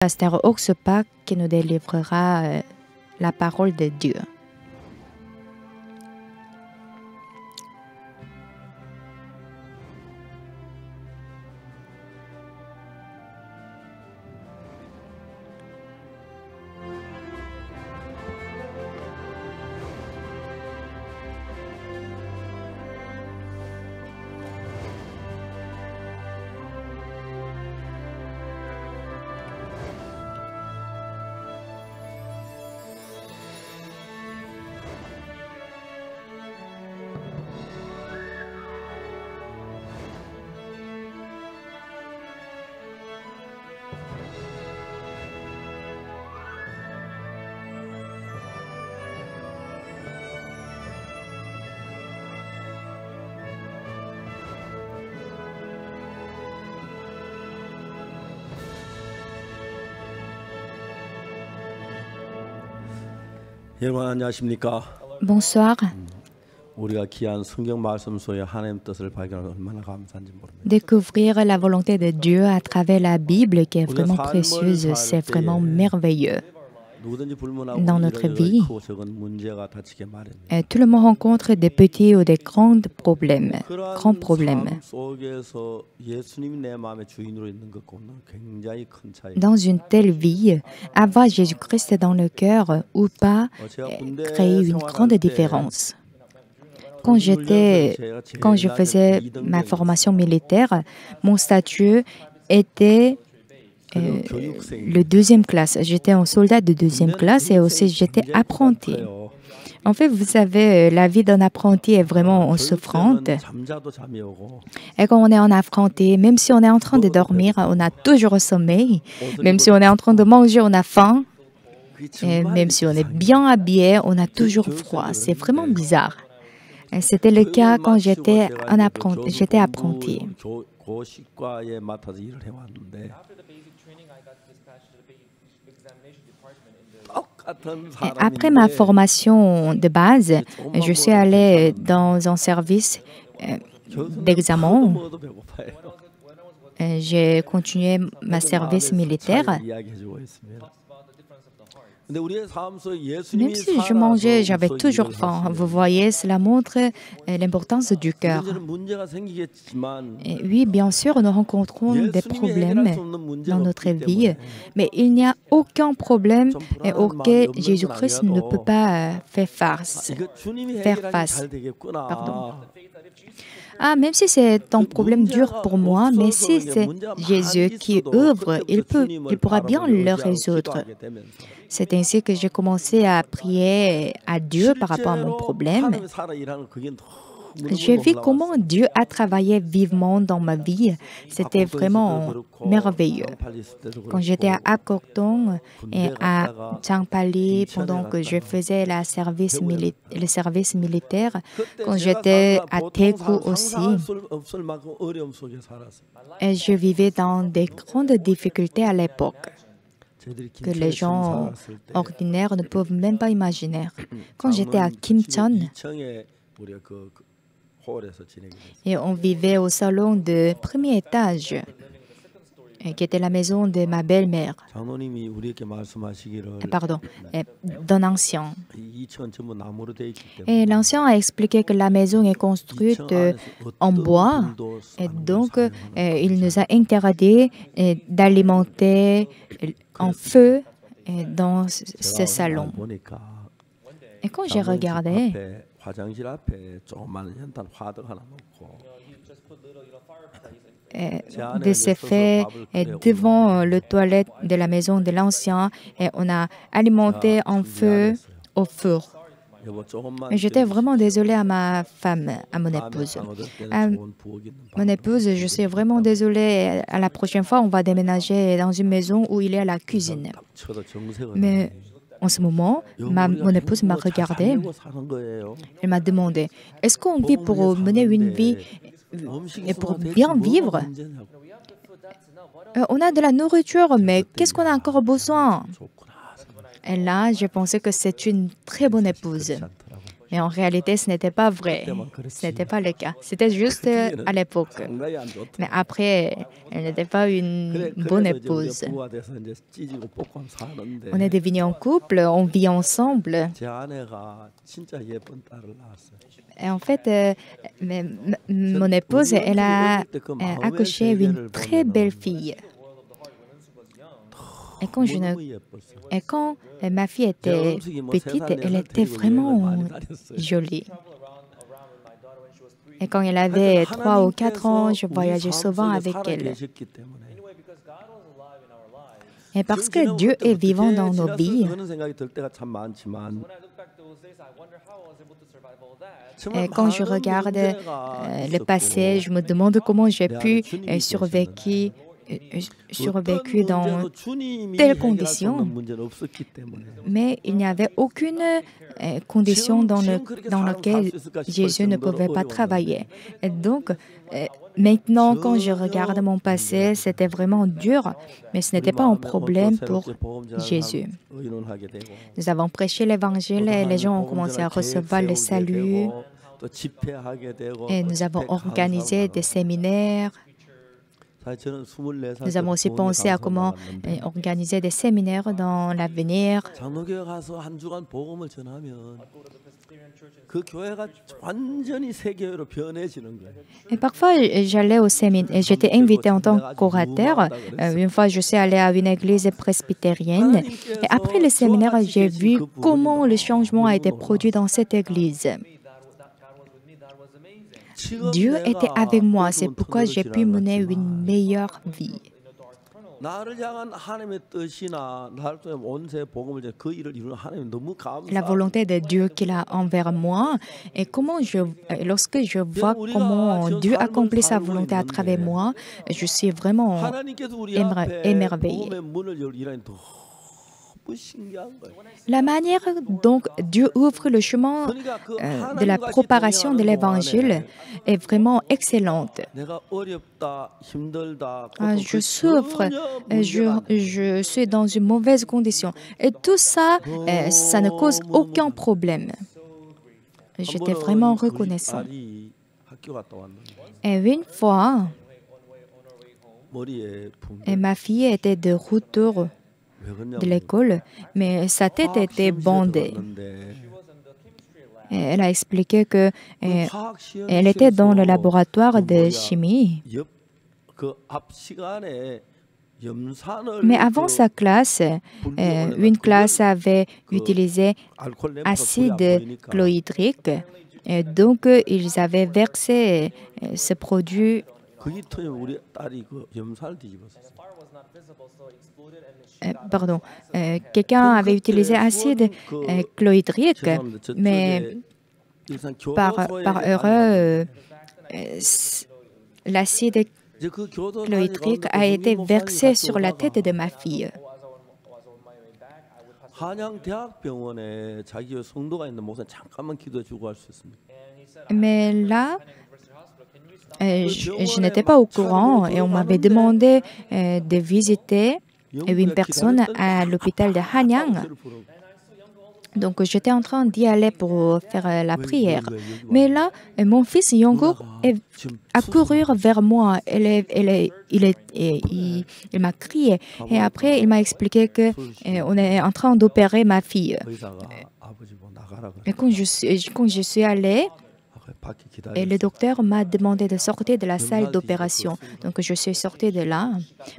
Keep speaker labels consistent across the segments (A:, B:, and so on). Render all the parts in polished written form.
A: Pasteur Oxopak qui nous délivrera la parole de Dieu.
B: 여러분 안녕하십니까?
A: Bonsoir.
B: 우리가 귀한 성경 말씀 속에 하나님 뜻을 발견하고 얼마나 감사한지 모릅니다.
A: Découvrir la volonté de Dieu à travers la Bible qui est vraiment précieuse, c'est vraiment merveilleux.
B: 누구든지 불문하고
A: Dans notre vie,
B: 크고 적은 문제가 닥치게 마련입니다.
A: tout le monde rencontre des petits ou des grands problèmes.
B: 그러한 삶 속에서 예수님이 내 마음의 주인으로 있는 것과는 굉장히 큰 차이.
A: Dans une telle vie, avoir Jésus-Christ dans le cœur ou pas crée une grande différence. Quand je faisais ma formation militaire, mon statut était le deuxième classe. J'étais un soldat de deuxième classe et aussi j'étais apprenti. En fait, vous savez, la vie d'un apprenti est vraiment souffrante. Et quand on est en apprenti, même si on est en train de dormir, on a toujours sommeil. Même si on est en train de manger, on a faim. Et même si on est bien habillé, on a toujours froid. C'est vraiment bizarre. C'était le cas quand j'étais apprenti. Après ma formation de base, je suis allée dans un service d'examen. J'ai continué ma service militaire. Même si je mangeais, j'avais toujours faim. Vous voyez, cela montre l'importance du cœur. Et oui, bien sûr, nous rencontrons des problèmes dans notre vie, mais il n'y a aucun problème auquel Jésus-Christ ne peut pas faire face. Pardon. Ah, même si c'est un problème dur pour moi, mais si c'est Jésus qui œuvre, il pourra bien le résoudre. C'est ainsi que j'ai commencé à prier à Dieu par rapport à mon problème. J'ai vu comment Dieu a travaillé vivement dans ma vie. C'était vraiment merveilleux. Quand j'étais à Apkokdong et à Changpali, pendant que je faisais le service militaire, quand j'étais à Daegu aussi, et je vivais dans des grandes difficultés à l'époque que les gens ordinaires ne peuvent même pas imaginer. Quand j'étais à Kimcheon, et on vivait au salon de premier étage, qui était la maison de ma belle-mère. Pardon, d'un ancien. Et l'ancien a expliqué que la maison est construite en bois, et donc il nous a interdit d'alimenter en feu dans ce salon. Et quand j'ai regardé, de ce fait, devant le toilette de la maison de l'ancien, on a alimenté en feu au four. J'étais vraiment désolée à ma femme, à mon épouse. Mon épouse, je suis vraiment désolée. À la prochaine fois, on va déménager dans une maison où il y a la cuisine. Mais en ce moment, mon épouse m'a regardée. Elle m'a demandé, est-ce qu'on vit pour mener une vie et pour bien vivre? On a de la nourriture, mais qu'est-ce qu'on a encore besoin? Et là, j'ai pensé que c'est une très bonne épouse. Mais en réalité, ce n'était pas vrai. Ce n'était pas le cas. C'était juste à l'époque.
B: 장난이 안 좋다.
A: Mais après, elle n'était pas une bonne
B: 그래서 이제 우리가
A: épouse.
B: 부부가 돼서 이제 찌지고 볶고 사는데
A: On est devenus en couple, on vit ensemble.
B: 제 아내가 진짜 예쁜 딸을 낳았어요.
A: Et en fait, mon épouse, elle a accouché une très belle fille. Et quand,
B: 너무 예뻤어요.
A: et quand ma fille était petite, elle était vraiment jolie. Et quand elle avait 3 ou 4 ans, je voyageais souvent avec elle.
B: 계셨기 때문에
A: Et parce que Dieu est vivant dans nos vies,
B: 그런 생각이 들 때가 참 많지만
A: et quand je regarde le passé, je me demande comment j'ai pu survécu dans telles conditions. Mais il n'y avait aucune condition dans laquelle Jésus ne pouvait pas travailler. Et donc, maintenant, quand je regarde mon passé, c'était vraiment dur, mais ce n'était pas un problème pour Jésus. Nous avons prêché l'évangile et les gens ont commencé à recevoir le salut. Et nous avons organisé des séminaires. Nous avons aussi pensé à comment organiser des séminaires dans l'avenir.
B: 장로교회 가서 한 주간 복음을 전하면 그 교회가 완전히 새 교회로 변해지는 거예요.
A: Et parfois, j'allais au séminaire et j'étais invitée en tant qu'orateur. Une fois, je suis allée à une église presbytérienne. Et après le séminaire, j'ai vu comment le changement a été produit dans cette église. Dieu était avec moi, c'est pourquoi j'ai pu mener une meilleure vie. La volonté de Dieu qu'il a envers moi et lorsque je vois comment Dieu accomplit sa volonté à travers moi, je suis vraiment émerveillée. La manière dont Dieu ouvre le chemin de la propagation de l'Évangile est vraiment excellente. Je souffre, je suis dans une mauvaise condition. Et tout ça, ça ne cause aucun problème. J'étais vraiment reconnaissant. Et une fois, ma fille était de retour de l'école, mais sa tête était bandée. Et elle a expliqué que elle était dans le laboratoire de chimie. Mais avant sa classe, une classe avait utilisé acide chlorhydrique. Et donc, ils avaient versé ce produit. Quelqu'un avait utilisé acide chlorhydrique, mais par erreur, l'acide chlorhydrique a été versé sur la tête de ma fille. Mais là, je n'étais pas au courant et on m'avait demandé de visiter une personne à l'hôpital de Hanyang. Donc, j'étais en train d'y aller pour faire la prière. Mais là, mon fils Yongur a couru vers moi. Il m'a crié. Et après, il m'a expliqué qu'on est en train d'opérer ma fille. Et quand je suis allée, et le docteur m'a demandé de sortir de la salle d'opération. Donc, je suis sortie de là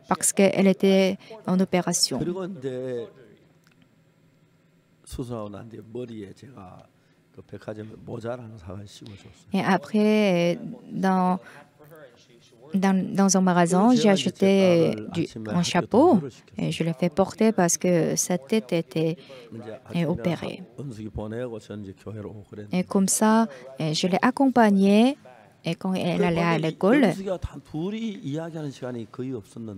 A: parce qu'elle était en opération. Et après, dans un magasin, j'ai acheté un chapeau et je l'ai fait porter parce que sa tête était opérée. Et comme ça, je l'ai accompagnée et quand elle allait à l'école.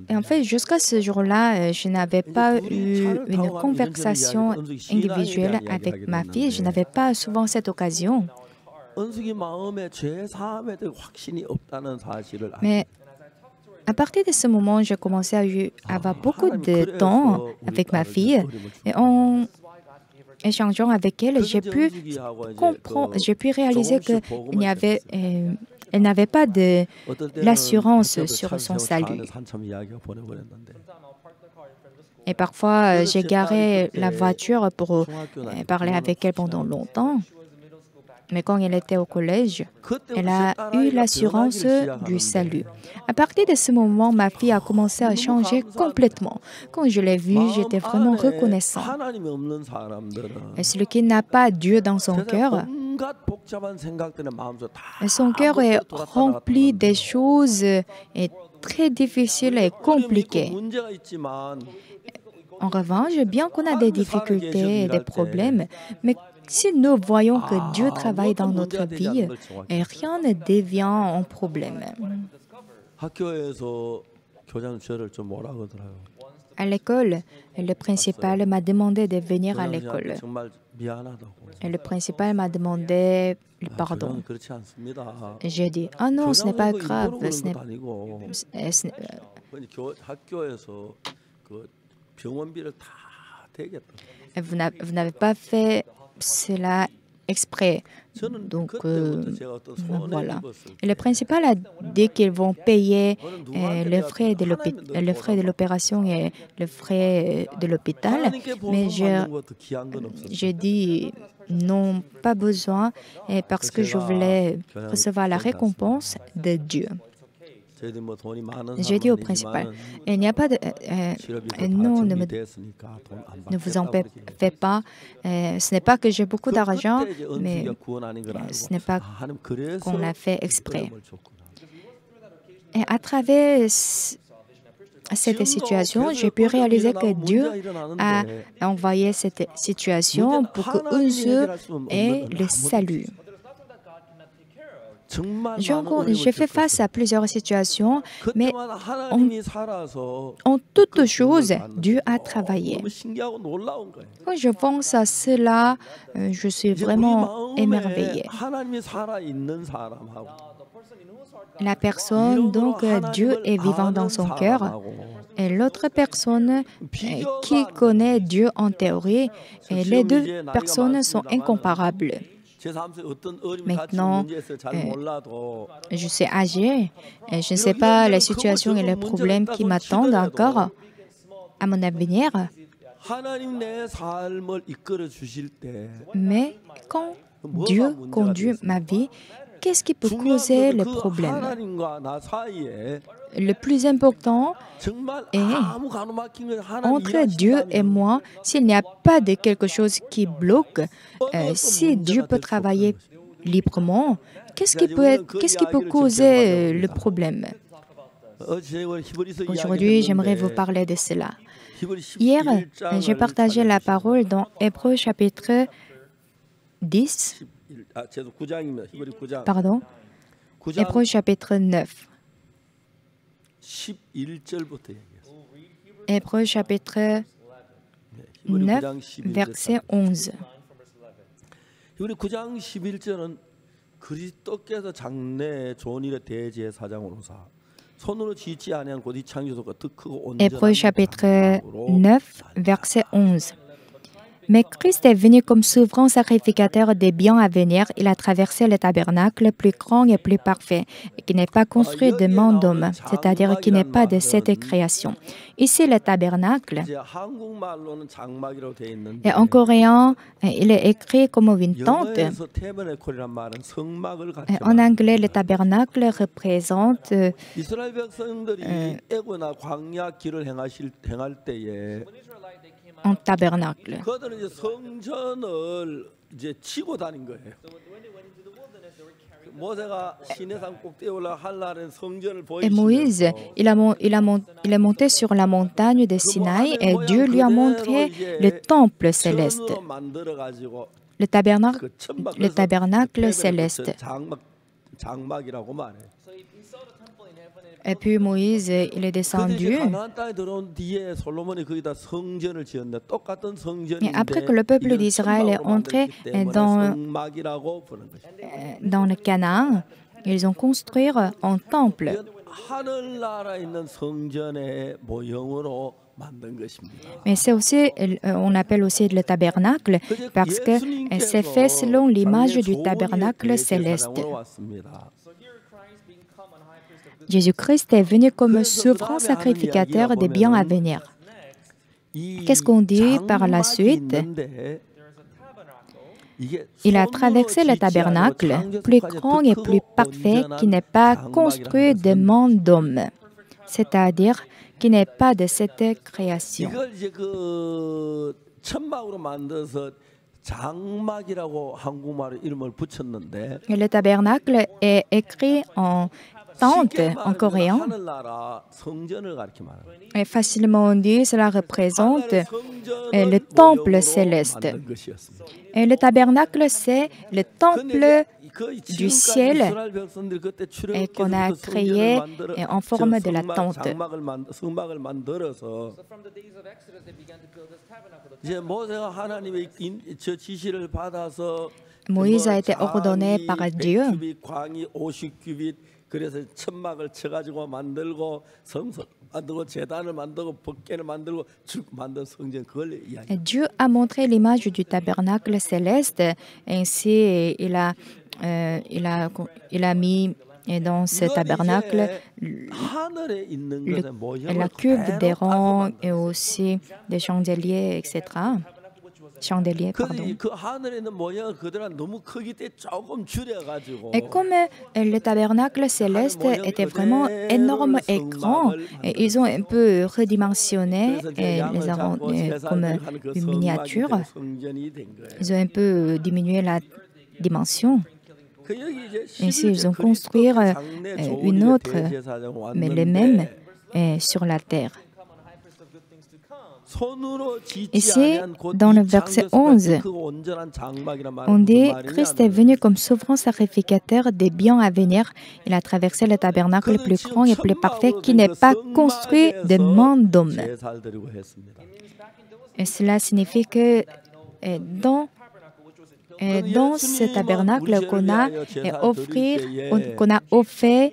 A: Et en fait, jusqu'à ce jour-là, je n'avais pas eu une conversation individuelle avec ma fille. Je n'avais pas souvent cette occasion. Mais à partir de ce moment, j'ai commencé à avoir beaucoup de temps avec ma fille. Et échangeant avec elle, j'ai pu comprendre, j'ai pu réaliser qu'elle n'avait pas de l'assurance sur son salut. Et parfois, j'ai garé la voiture pour parler avec elle pendant longtemps. Mais quand elle était au collège, elle a eu l'assurance du salut. À partir de ce moment, ma fille a commencé à changer complètement. Quand je l'ai vue, j'étais vraiment reconnaissant. Et celui qui n'a pas Dieu dans son cœur est rempli des choses très difficiles et compliquées. En revanche, bien qu'on a des difficultés et des problèmes, mais si nous voyons que Dieu travaille dans notre vie, rien ne devient un problème. À l'école, le principal m'a demandé de venir à l'école. Et le principal m'a demandé pardon. J'ai dit, ah non, ce n'est pas grave. Vous n'avez pas fait cela exprès. Donc, voilà. Et le principal a dit qu'ils vont payer les frais de l'opération et les frais de l'hôpital. Mais j'ai dit non, pas besoin, parce que je voulais recevoir la récompense de Dieu. J'ai dit au principal, il n'y a pas de... non, ne vous en faites pas. Ce n'est pas que j'ai beaucoup d'argent, mais ce n'est pas qu'on l'a fait exprès. Et à travers cette situation, j'ai pu réaliser que Dieu a envoyé cette situation pour qu'un seul ait le salut. J'ai fait face à plusieurs situations, mais en toute chose, Dieu a travaillé. Quand je pense à cela, je suis vraiment émerveillée. La personne, donc Dieu est vivant dans son cœur, et l'autre personne qui connaît Dieu en théorie, et les deux personnes sont incomparables. Maintenant, je suis âgée et je ne sais pas les situations et les problèmes qui m'attendent encore à mon avenir. Mais quand Dieu conduit ma vie, qu'est-ce qui peut causer le problème? Le plus important est entre Dieu et moi, s'il n'y a pas de quelque chose qui bloque, si Dieu peut travailler librement, qu'est-ce qui peut causer le problème? Aujourd'hui, j'aimerais vous parler de cela. Hier, j'ai partagé la parole dans Hébreux chapitre 10. Pardon. Hébreux chapitre 9. Hébreux chapitre 9, verset 11.
B: 우리 9장 11절은 그리스도께서 장래 좋은 일에 대제사장으로사 손으로 짓지 아니한 곧 이 창조소가 더 크고 온전한
A: Hébreux chapitre 9, verset 11. Mais Christ est venu comme souverain sacrificateur des biens à venir. Il a traversé le tabernacle plus grand et plus parfait, qui n'est pas construit de main d'homme, c'est-à-dire qui n'est pas de cette création. Ici, le tabernacle, et en coréen, il est écrit comme une tente. En anglais, le tabernacle représente un tabernacle. Et Moïse, il est monté sur la montagne de Sinaï et Dieu lui a montré le temple céleste, le tabernacle céleste. Et puis Moïse, il est descendu. Et après que le peuple d'Israël est entré dans le Canaan, ils ont construit un temple.
B: 만든 것입니다.
A: Mais c'est aussi, on appelle aussi le tabernacle parce que c'est fait selon l'image du tabernacle céleste. Jésus-Christ est venu comme souverain sacrificateur des biens à venir. Qu'est-ce qu'on dit par la suite? Il a traversé le tabernacle, plus grand et plus parfait, qui n'est pas construit de mains d'homme, c'est-à-dire qui n'est pas de cette création. Et le tabernacle est écrit en tente en coréen. Et facilement on dit, cela représente le temple céleste. Et le tabernacle, c'est le temple du ciel et qu'on a créé en forme de la tente. Moïse a été ordonné par Dieu. Dieu a montré l'image du tabernacle céleste. Ainsi, il a mis dans ce tabernacle la cuve des rangs et aussi des chandeliers, etc. Chandelier, pardon. Et comme le tabernacle céleste était vraiment énorme et grand, ils ont un peu redimensionné les avons comme une miniature. Ils ont un peu diminué la dimension. Ainsi, ils ont construit une autre, mais les mêmes, sur la terre. Ici, dans le verset 11, on dit « Christ est venu comme souverain sacrificateur des biens à venir. Il a traversé le tabernacle plus grand et plus parfait qui n'est pas construit de main d'homme. » Et cela signifie que dans ce tabernacle qu'on a offert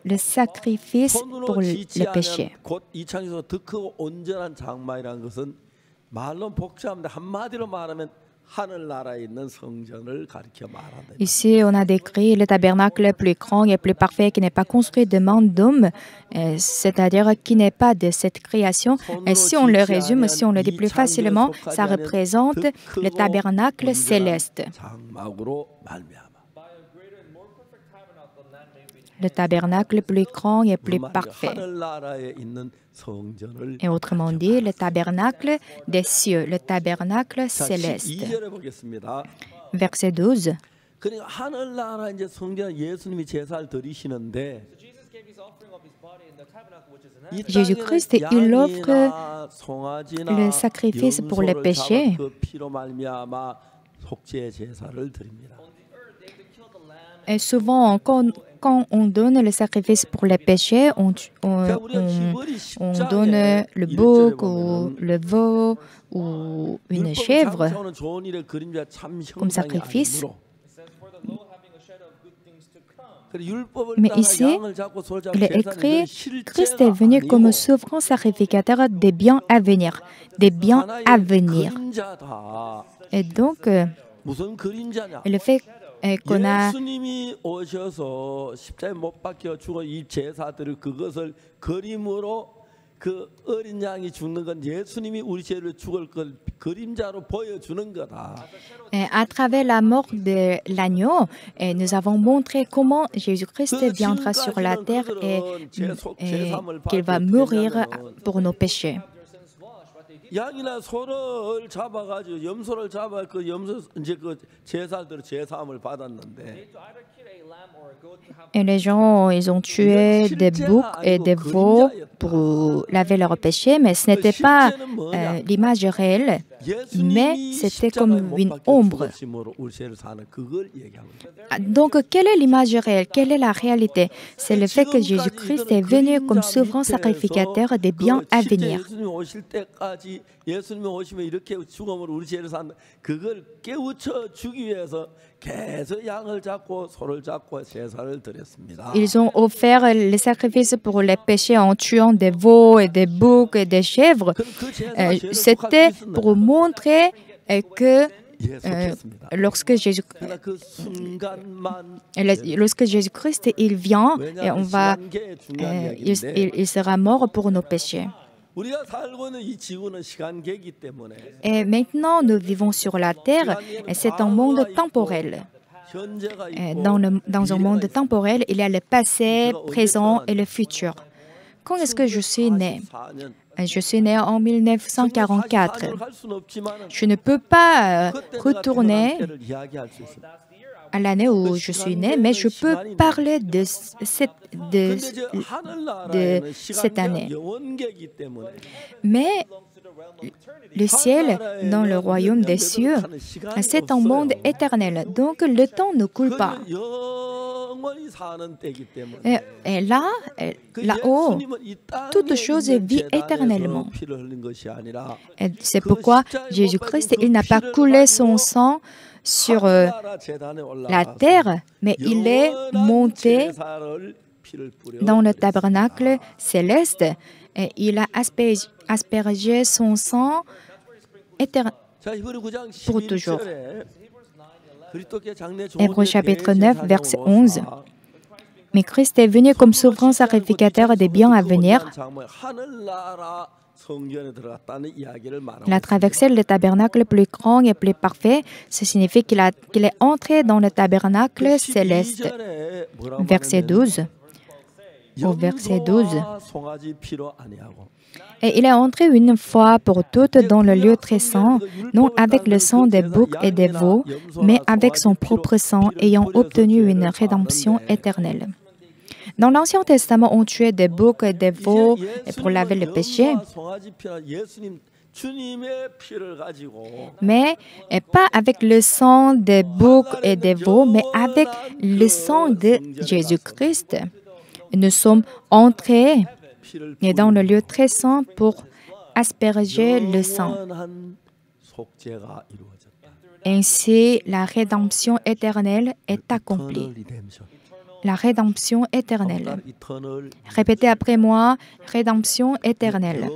A: le sacrifice pour le péché. Ici, on a décrit le tabernacle plus grand et plus parfait qui n'est pas construit de main d'homme, c'est-à-dire qui n'est pas de cette création. Et si on le résume, si on le dit plus facilement, ça représente le tabernacle céleste. Le tabernacle plus grand et plus parfait. Et autrement dit, le tabernacle des cieux, le tabernacle céleste. Verset 12. Jésus-Christ, il offre le sacrifice pour le péché. Et souvent, quand on donne le sacrifice pour les péchés, on donne le bouc ou le veau ou une chèvre comme sacrifice. Mais ici, il est écrit « Christ est venu comme souverain sacrificateur des biens à venir. » Des biens à venir. Et donc, le fait qu'on a à travers la mort de l'agneau, nous avons montré comment Jésus-Christ viendra sur la terre et qu'il va mourir pour nos péchés.
B: 양이나 소를 잡아가지고 염소를 잡아 그 염소 이제 그 제사들 제사함을 받았는데.
A: Et les gens, ils ont tué des boucs et des veaux pour laver leurs péchés, mais ce n'était pas l'image réelle mais c'était comme une ombre. Donc, quelle est l'image réelle? Quelle est la réalité? C'est le fait que Jésus-Christ est venu comme souverain sacrificateur des biens à venir. Ils ont offert les sacrifices pour les péchés en tuant des veaux et des boucs et des chèvres. C'était pour montrer que lorsque Jésus-Christ il vient, et il sera mort pour nos péchés. Et maintenant, nous vivons sur la terre, et c'est un monde temporel. Dans un monde temporel, il y a le passé, présent et le futur. Quand est-ce que je suis né? Je suis né en 1944. Je ne peux pas retourner à l'année où je suis né, mais je peux parler de cette année. Mais le ciel, dans le royaume des cieux, c'est un monde éternel. Donc, le temps ne coule pas. Et là-haut, toute chose vit éternellement. C'est pourquoi Jésus-Christ, il n'a pas coulé son sang sur la terre, mais il est monté dans le tabernacle céleste et il a aspergé son sang pour toujours. Hébreux chapitre 9, verset 11. Mais Christ est venu comme souverain sacrificateur des biens à venir. Il a traversé le tabernacle plus grand et plus parfait. Ce signifie qu'il est entré dans le tabernacle céleste. Verset 12. Au verset 12. Et il est entré une fois pour toutes dans le lieu très saint, non avec le sang des boucs et des veaux, mais avec son propre sang, ayant obtenu une rédemption éternelle. Dans l'Ancien Testament, on tuait des boucs et des veaux pour laver le péché, mais pas avec le sang des boucs et des veaux, mais avec le sang de Jésus-Christ. Nous sommes entrés dans le lieu très saint pour asperger le sang. Ainsi, la rédemption éternelle est accomplie. La rédemption éternelle. Répétez après moi, rédemption éternelle.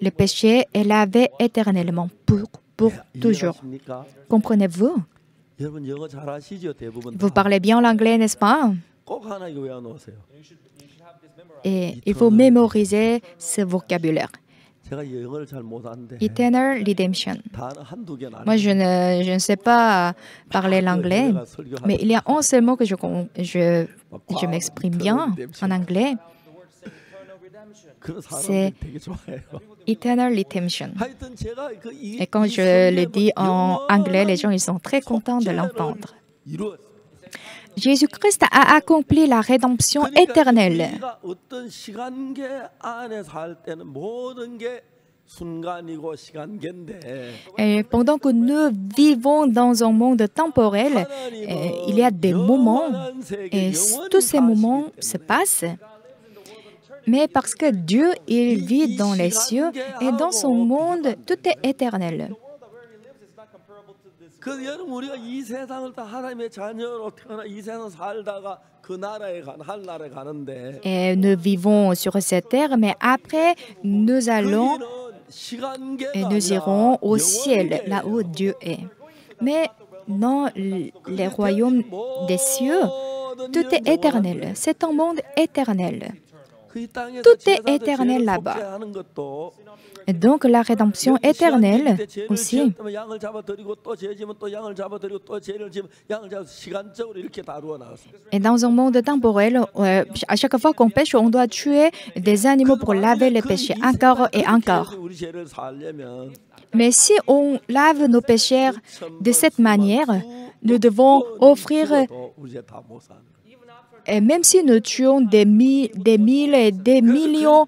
A: Le péché est lavé éternellement, pour toujours. Comprenez-vous? Vous parlez bien l'anglais, n'est-ce pas? Et il faut mémoriser ce vocabulaire. Eternal Redemption. Moi, je ne sais pas parler l'anglais, mais il y a un seul mot que je m'exprime bien en anglais. C'est Eternal Redemption. Et quand je le dis en anglais, les gens ils sont très contents de l'entendre. Jésus-Christ a accompli la rédemption éternelle. Et pendant que nous vivons dans un monde temporel, il y a des moments, et tous ces moments se passent. Mais parce que Dieu, il vit dans les cieux et dans son monde, tout est éternel. Et nous vivons sur cette terre, mais après, nous allons et nous irons au ciel, là où Dieu est. Mais dans les royaumes des cieux, tout est éternel. C'est un monde éternel. Tout est éternel là-bas. Et donc la rédemption éternelle aussi. Et dans un monde temporel, à chaque fois qu'on pêche, on doit tuer des animaux pour laver les péchés, encore et encore. Mais si on lave nos péchés de cette manière, nous devons offrir même si nous tuons des mille et des millions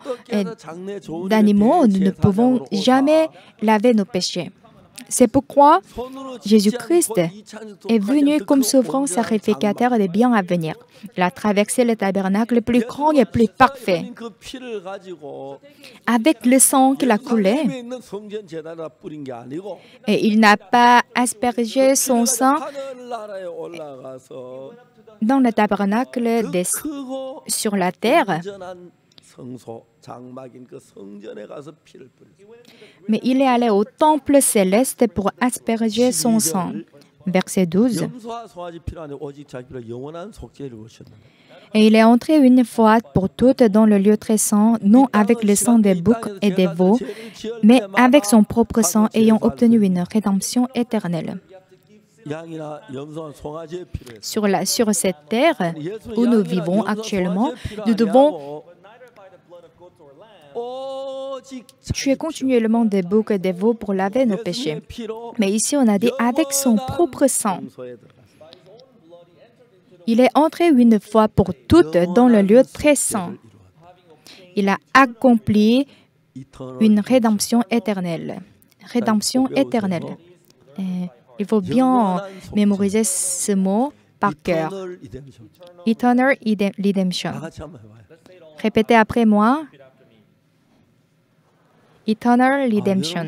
A: d'animaux, nous ne pouvons jamais laver nos péchés. C'est pourquoi Jésus-Christ est venu comme souverain sacrificateur des biens à venir. Il a traversé le tabernacle le plus grand et le plus parfait. Avec le sang qu'il a coulé, et il n'a pas aspergé son sang dans le tabernacle sur la terre, mais il est allé au temple céleste pour asperger son sang. Verset 12. Et il est entré une fois pour toutes dans le lieu très saint, non avec le sang des boucs et des veaux, mais avec son propre sang, ayant obtenu une rédemption éternelle. Sur cette terre où nous vivons actuellement, nous devons tuer continuellement des boucs et des veaux pour laver nos péchés. Mais ici, on a dit avec son propre sang. Il est entré une fois pour toutes dans le lieu très saint. Il a accompli une rédemption éternelle. Rédemption éternelle. Il faut bien mémoriser ce mot par cœur. Eternal redemption. Répétez après moi. Eternal redemption.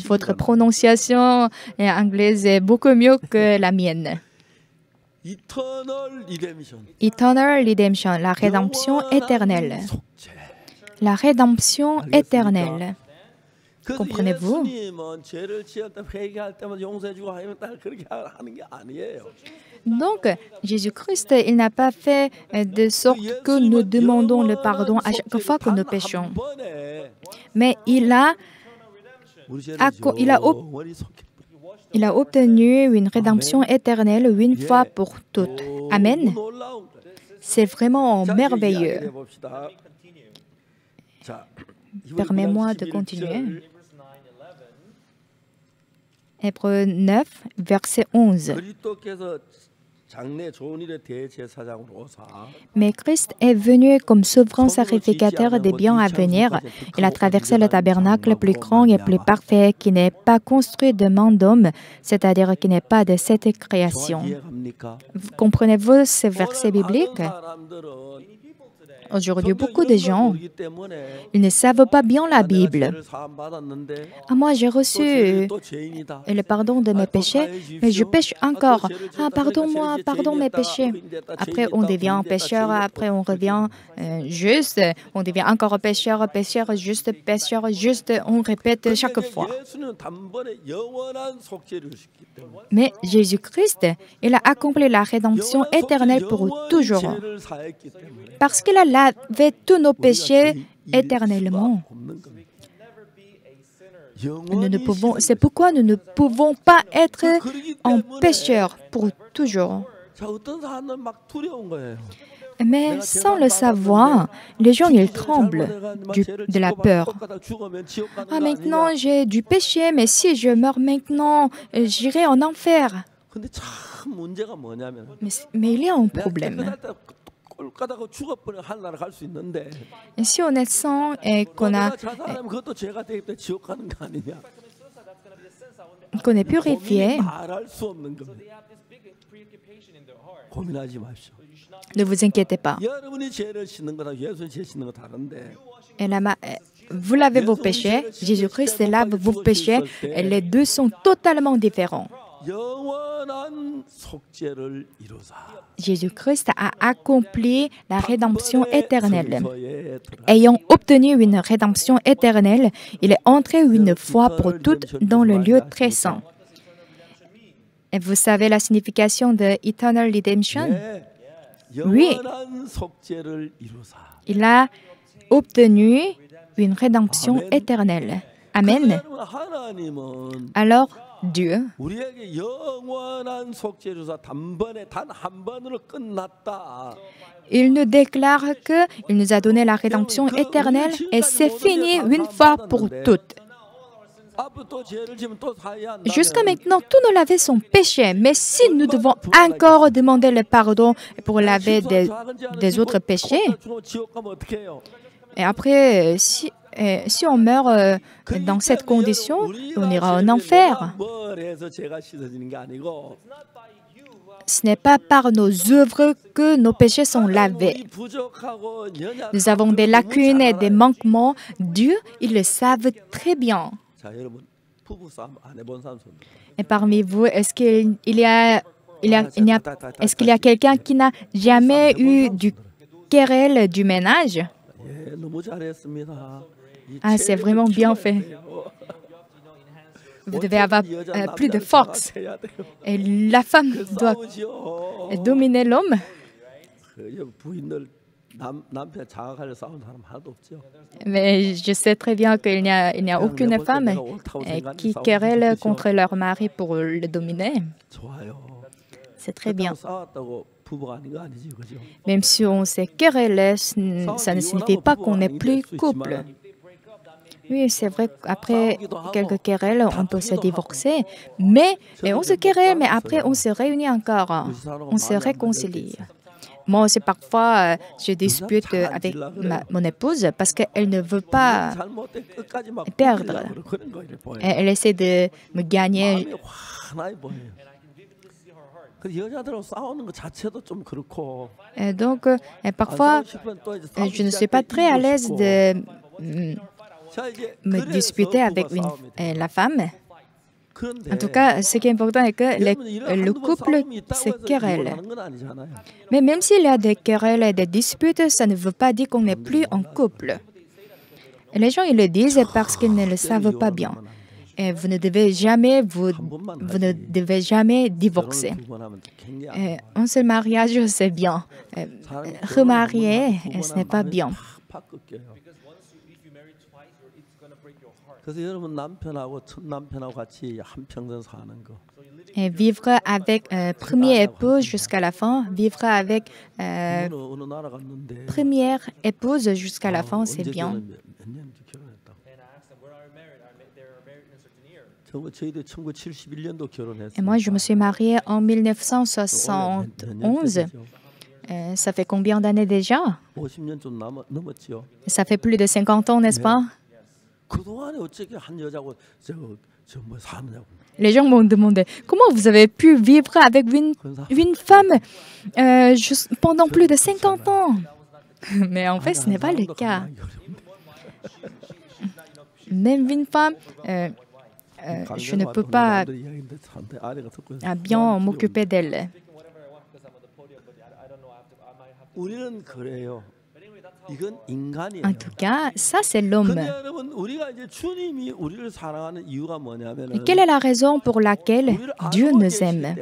A: Votre prononciation anglaise est beaucoup mieux que la mienne. Eternal redemption, la rédemption éternelle. La rédemption éternelle. Comprenez-vous? Donc, Jésus-Christ, il n'a pas fait de sorte que nous demandons le pardon à chaque fois que nous péchons. Mais il a obtenu une rédemption éternelle une fois pour toutes. Amen. C'est vraiment merveilleux. Permets-moi de continuer. Hébreux 9, verset 11. Mais Christ est venu comme souverain sacrificateur des biens à venir. Il a traversé le tabernacle plus grand et plus parfait qui n'est pas construit de main d'homme, c'est-à-dire qui n'est pas de cette création. Comprenez-vous ce verset biblique? Aujourd'hui, beaucoup de gens, ils ne savent pas bien la Bible. Moi, j'ai reçu le pardon de mes péchés, mais je pêche encore. Pardonne-moi, pardonne mes péchés. Après, on devient pécheur, après, on revient juste. On devient encore pécheur, juste, on répète chaque fois. Mais Jésus-Christ, il a accompli la rédemption éternelle pour toujours. Parce qu'il a lavé tous nos péchés éternellement. C'est pourquoi nous ne pouvons pas être en pécheur pour toujours. Mais sans le savoir, les gens, ils tremblent de la peur. Maintenant, j'ai du péché, mais si je meurs maintenant, j'irai en enfer. Mais il y a un problème. Et si on est saint et qu'on est purifié, ne vous inquiétez pas. Vous lavez vos péchés, Jésus-Christ lave vos péchés, et les deux sont totalement différents. Jésus-Christ a accompli la rédemption éternelle. Ayant obtenu une rédemption éternelle, il est entré une fois pour toutes dans le lieu très saint. Et vous savez la signification de Eternal Redemption? Oui. Il a obtenu une rédemption éternelle. Amen. Alors, Dieu, il nous déclare qu'il nous a donné la rédemption éternelle et c'est fini une fois pour toutes. Jusqu'à maintenant, tous nos lavés sont péchés. Mais si nous devons encore demander le pardon pour laver des autres péchés, et après, si on meurt dans cette condition, on ira en enfer. Ce n'est pas par nos œuvres que nos péchés sont lavés. Nous avons des lacunes et des manquements. Dieu, ils le savent très bien. Et parmi vous, est-ce qu'il y a quelqu'un qui n'a jamais eu du querelle du ménage? Ah, c'est vraiment bien fait. Vous devez avoir plus de force. Et la femme doit dominer l'homme. Mais je sais très bien qu'il n'y a aucune femme qui querelle contre leur mari pour le dominer. C'est très bien. Même si on s'est querellé, ça ne signifie pas qu'on n'est plus couple. Oui, c'est vrai qu'après quelques querelles, on peut se divorcer, mais on se querelle, mais après on se réunit encore, on se réconcilie. Moi aussi, parfois, je dispute avec mon épouse parce qu'elle ne veut pas perdre. Elle essaie de me gagner. Et donc, parfois, je ne suis pas très à l'aise de me disputer avec la femme. En tout cas, ce qui est important est que le couple se querelle. Mais même s'il y a des querelles et des disputes, ça ne veut pas dire qu'on n'est plus en couple. Et les gens, ils le disent parce qu'ils ne le savent pas bien. Et vous ne devez jamais divorcer. Un seul mariage, c'est bien. Remarier, ce n'est pas bien. Et vivre avec premier épouse jusqu'à la fin, vivre avec première épouse jusqu'à la fin, c'est bien. Et moi, je me suis mariée en 1971. Ça fait combien d'années déjà? Ça fait plus de 50 ans, n'est-ce pas? Les gens m'ont demandé comment vous avez pu vivre avec une femme pendant plus de 50 ans. Mais en fait, ce n'est pas le cas. Même une femme, je ne peux pas bien m'occuper d'elle. En tout cas, ça c'est l'homme. Et quelle est la raison pour laquelle Dieu nous aime?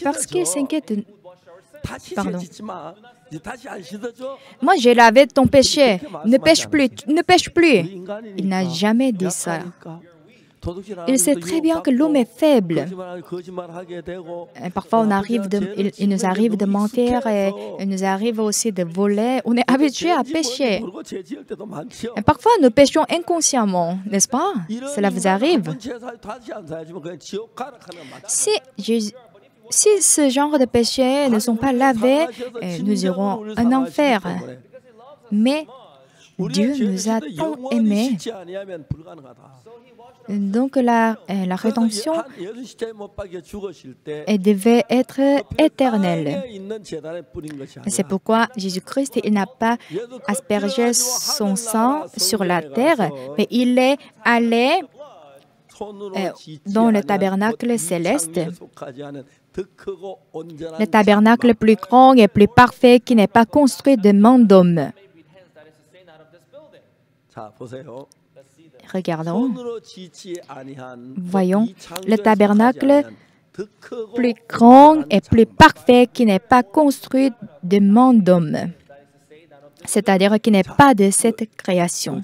A: Parce qu'il s'inquiète. Pardon. Moi, j'ai lavé ton péché. Ne pêche plus. Ne pêche plus. Il n'a jamais dit ça. Il sait très bien que l'homme est faible. Et parfois, il nous arrive de mentir et il nous arrive aussi de voler. On est habitué à pécher. Et parfois, nous péchons inconsciemment, n'est-ce pas? Cela vous arrive. Si ce genre de péchés ne sont pas lavés, nous irons en enfer. Mais Dieu nous a tant aimés. Donc la rédemption devait être éternelle. C'est pourquoi Jésus-Christ il n'a pas aspergé son sang sur la terre, mais il est allé dans le tabernacle céleste. Le tabernacle plus grand et plus parfait qui n'est pas construit de main d'homme. Regardons. Voyons le tabernacle plus grand et plus parfait qui n'est pas construit de main d'homme. C'est-à-dire qui n'est pas de cette création.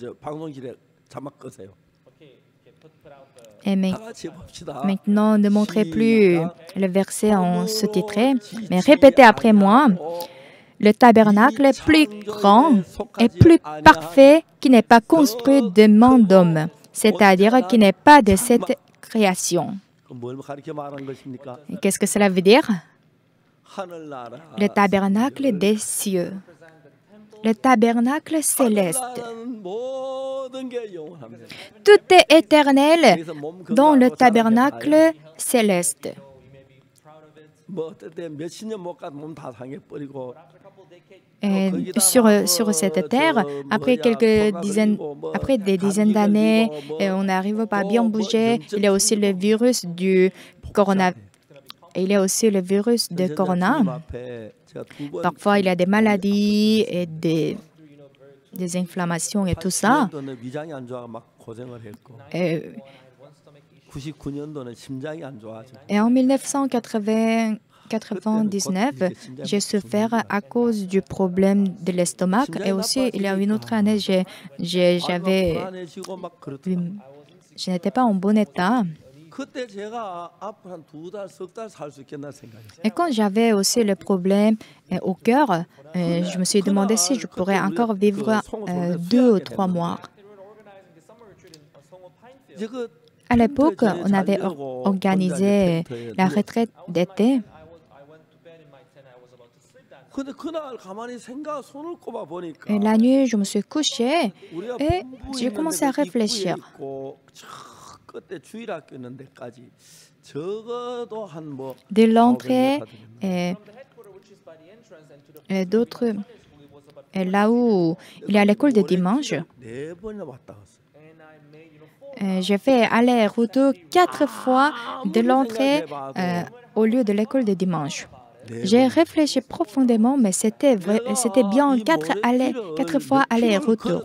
A: Et maintenant, ne montrez plus le verset en sous-titré, mais répétez après moi. Le tabernacle plus grand et plus parfait qui n'est pas construit de main d'homme. c'est-à-dire qui n'est pas de cette création. Qu'est-ce que cela veut dire? Le tabernacle des cieux, le tabernacle céleste. Tout est éternel dans le tabernacle céleste. Sur cette terre, après des dizaines d'années, on n'arrive pas à bien bouger. Il y a aussi le virus du corona. Il y a aussi le virus de corona. Parfois, il y a des maladies et des inflammations et tout ça. Et en 1999, j'ai souffert à cause du problème de l'estomac. Et aussi, il y a une autre année, je n'étais pas en bon état. Et quand j'avais aussi le problème au cœur, je me suis demandé si je pourrais encore vivre 2 ou 3 mois. À l'époque, on avait organisé la retraite d'été. Et la nuit, je me suis couchée et j'ai commencé à réfléchir. De l'entrée et d'autres, là où il y a l'école de dimanche, j'ai fait aller-retour 4 fois de l'entrée au lieu de l'école de dimanche. J'ai réfléchi profondément, mais c'était bien 4 fois aller-retour.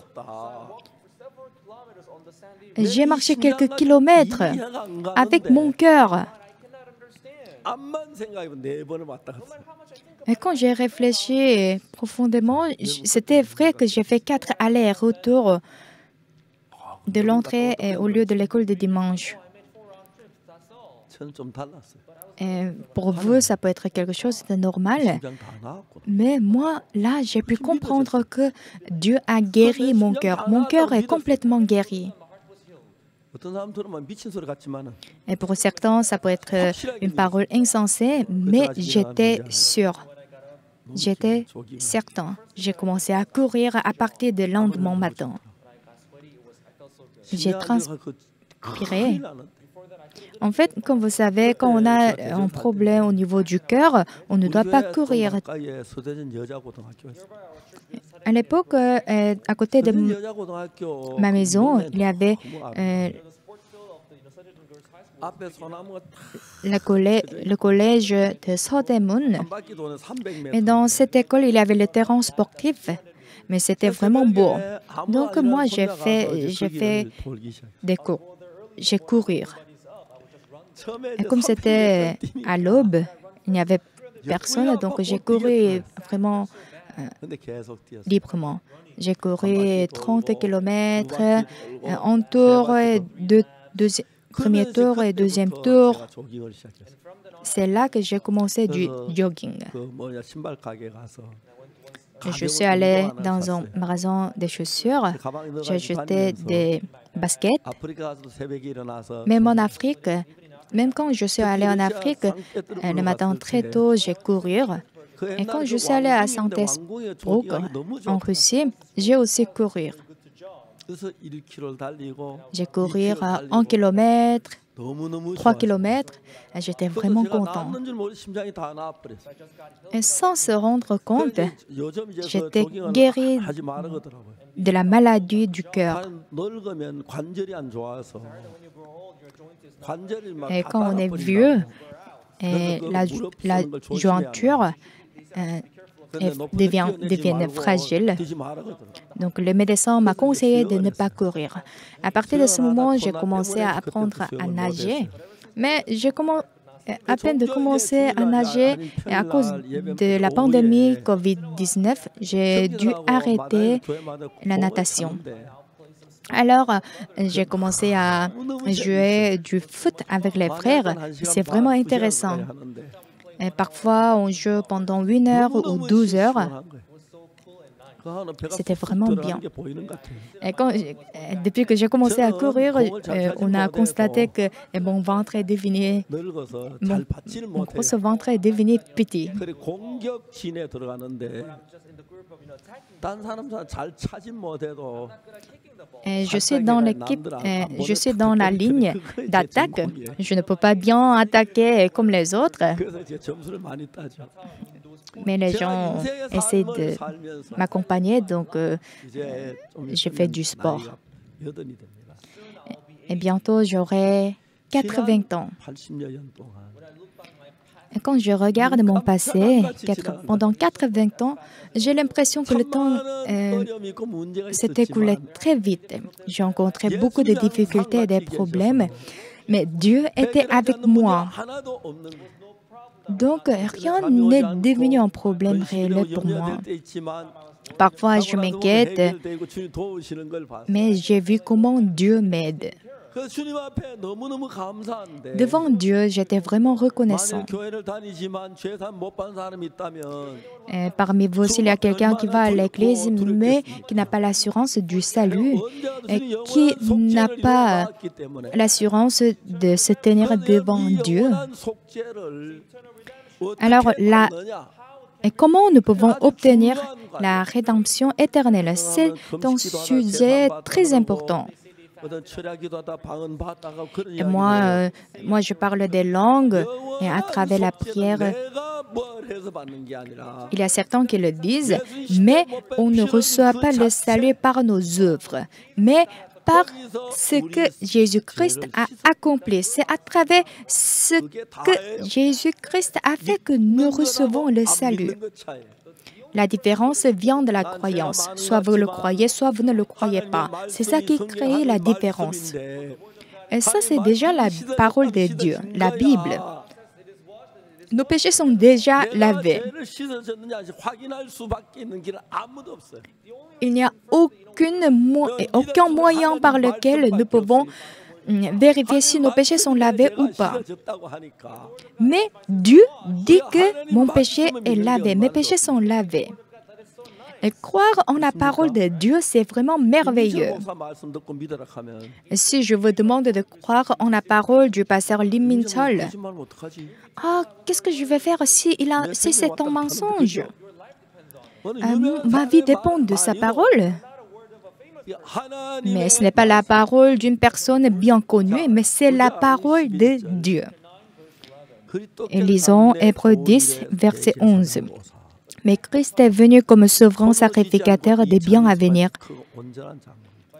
A: J'ai marché quelques kilomètres avec mon cœur. Et quand j'ai réfléchi profondément, c'était vrai que j'ai fait 4 allers-retours de l'entrée au lieu de l'école de dimanche. Et pour vous, ça peut être quelque chose de normal. Mais moi, là, j'ai pu comprendre que Dieu a guéri mon cœur. Mon cœur est complètement guéri. Et pour certains, ça peut être une parole insensée, mais j'étais sûr. J'étais certain. J'ai commencé à courir à partir du lendemain matin. J'ai transpiré. En fait, comme vous savez, quand on a un problème au niveau du cœur, on ne doit pas courir. À l'époque, à côté de ma maison, il y avait le collège de Sodaemun. Et dans cette école, il y avait le terrain sportif, mais c'était vraiment beau. Donc moi, j'ai fait des cours. J'ai couru. Et comme c'était à l'aube, il n'y avait personne, donc j'ai couru vraiment librement. J'ai couru 30 km, un tour, premier tour et deuxième tour. C'est là que j'ai commencé du jogging. Je suis allée dans un magasin de chaussures. J'ai acheté des baskets. Même en Afrique, même quand je suis allée en Afrique, le matin très tôt, j'ai couru. Et quand je suis allée à Saint-Pétersbourg, en Russie, j'ai aussi couru. J'ai couru 1 kilomètre, 3 kilomètres, et j'étais vraiment content. Et sans se rendre compte, j'étais guérie de la maladie du cœur. Et quand on est vieux, la jointure devient fragile. Donc, le médecin m'a conseillé de ne pas courir. À partir de ce moment, j'ai commencé à apprendre à nager. Mais à peine de commencer à nager, et à cause de la pandémie COVID-19, j'ai dû arrêter la natation. Alors, j'ai commencé à jouer du foot avec les frères. C'est vraiment intéressant. Et parfois, on joue pendant 1 heure ou 12 heures. C'était vraiment bien. Depuis que j'ai commencé à courir, on a constaté que mon ventre est devenu, mon gros ventre est devenu petit. Je suis dans l'équipe, je suis dans la ligne d'attaque. Je ne peux pas bien attaquer comme les autres. Mais les gens essaient de m'accompagner, donc je fais du sport. Et bientôt, j'aurai 80 ans. Et quand je regarde mon passé, pendant 80 ans, j'ai l'impression que le temps s'est écoulé très vite. J'ai rencontré beaucoup de difficultés et des problèmes, mais Dieu était avec moi. Donc, rien n'est devenu un problème réel pour moi. Parfois, je m'inquiète, mais j'ai vu comment Dieu m'aide. Devant Dieu, j'étais vraiment reconnaissant. Parmi vous aussi, il y a quelqu'un qui va à l'église, mais qui n'a pas l'assurance du salut, et qui n'a pas l'assurance de se tenir devant Dieu. Alors, et comment nous pouvons obtenir la rédemption éternelle? C'est un sujet très important. Et moi, je parle des langues et à travers la prière, il y a certains qui le disent, mais on ne reçoit pas le salut par nos œuvres, mais par ce que Jésus-Christ a accompli. C'est à travers ce que Jésus-Christ a fait que nous recevons le salut. La différence vient de la croyance. Soit vous le croyez, soit vous ne le croyez pas. C'est ça qui crée la différence. Et ça, c'est déjà la parole de Dieu, la Bible. Nos péchés sont déjà lavés. Il n'y a aucun moyen par lequel nous pouvons vérifier si nos péchés sont lavés ou pas. Mais Dieu dit que mon péché est lavé, mes péchés sont lavés. Et croire en la parole de Dieu, c'est vraiment merveilleux. Si je vous demande de croire en la parole du pasteur Lim Min-chol, qu'est-ce que je vais faire si c'est un mensonge? Ma vie dépend de sa parole. Mais ce n'est pas la parole d'une personne bien connue, mais c'est la parole de Dieu. Et lisons Hébreux 10, verset 11. Mais Christ est venu comme souverain sacrificateur des biens à venir.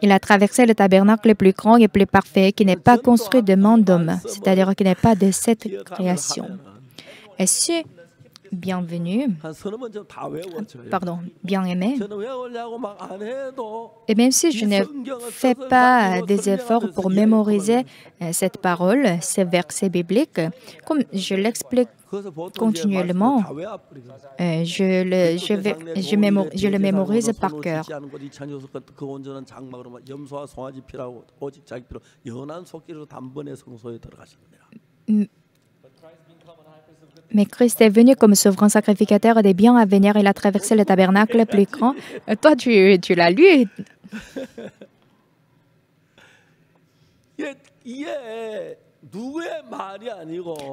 A: Il a traversé le tabernacle le plus grand et plus parfait, qui n'est pas construit de main d'homme, c'est-à-dire qui n'est pas de cette création. Et si bienvenue, bien-aimé, et même si je ne fais pas des efforts pour mémoriser cette parole, ces versets bibliques, comme je l'explique continuellement, je le mémorise par cœur. Mais Christ est venu comme souverain sacrificateur des biens à venir. Il a traversé le tabernacle plus grand. Toi, tu l'as lu.